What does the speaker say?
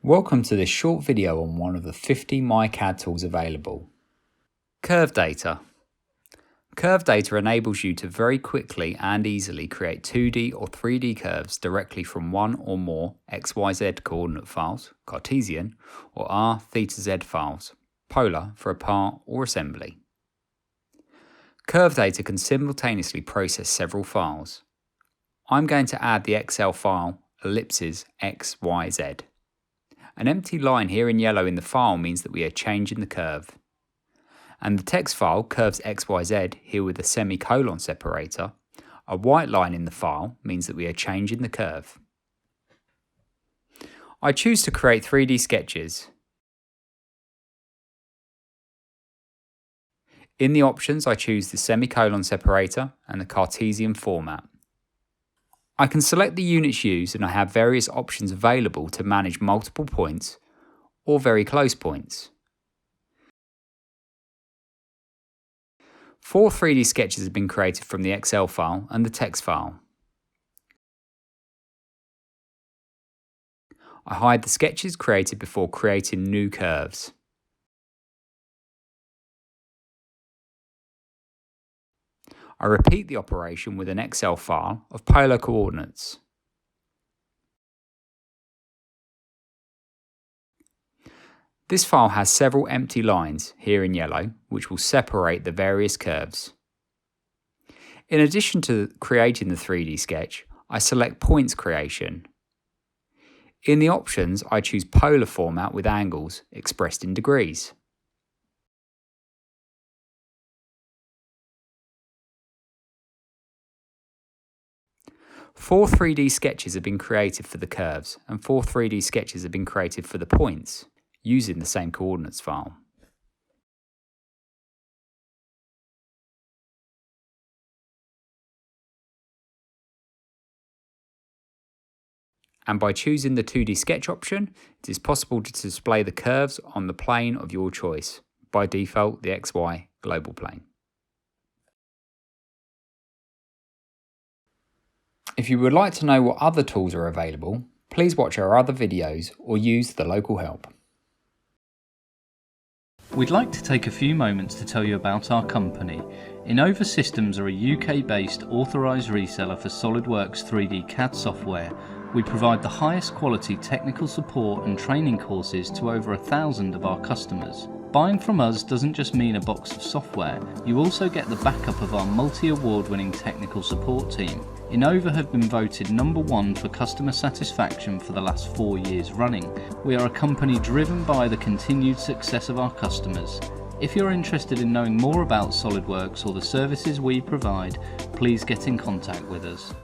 Welcome to this short video on one of the 50 myCAD tools available. CurveData. CurveData enables you to very quickly and easily create 2D or 3D curves directly from one or more XYZ coordinate files, Cartesian, or R, theta, Z files, polar for a part or assembly. CurveData can simultaneously process several files. I'm going to add the Excel file ellipses XYZ. An empty line here in yellow in the file means that we are changing the curve. And the text file curves XYZ here with a semicolon separator. A white line in the file means that we are changing the curve. I choose to create 3D sketches. In the options, I choose the semicolon separator and the Cartesian format. I can select the units used and I have various options available to manage multiple points or very close points. 4 3D sketches have been created from the Excel file and the text file. I hide the sketches created before creating new curves. I repeat the operation with an Excel file of polar coordinates. This file has several empty lines, here in yellow, which will separate the various curves. In addition to creating the 3D sketch, I select points creation. In the options, I choose polar format with angles expressed in degrees. Four 3D sketches have been created for the curves and 4 3D sketches have been created for the points, using the same coordinates file. And by choosing the 2D sketch option, it is possible to display the curves on the plane of your choice, by default the XY global plane. If you would like to know what other tools are available, please watch our other videos or use the local help. We'd like to take a few moments to tell you about our company. Innova Systems are a UK-based authorised reseller for SOLIDWORKS 3D CAD software. We provide the highest quality technical support and training courses to over 1,000 of our customers. Buying from us doesn't just mean a box of software, you also get the backup of our multi-award winning technical support team. Innova have been voted #1 for customer satisfaction for the last 4 years running. We are a company driven by the continued success of our customers. If you're interested in knowing more about SOLIDWORKS or the services we provide, please get in contact with us.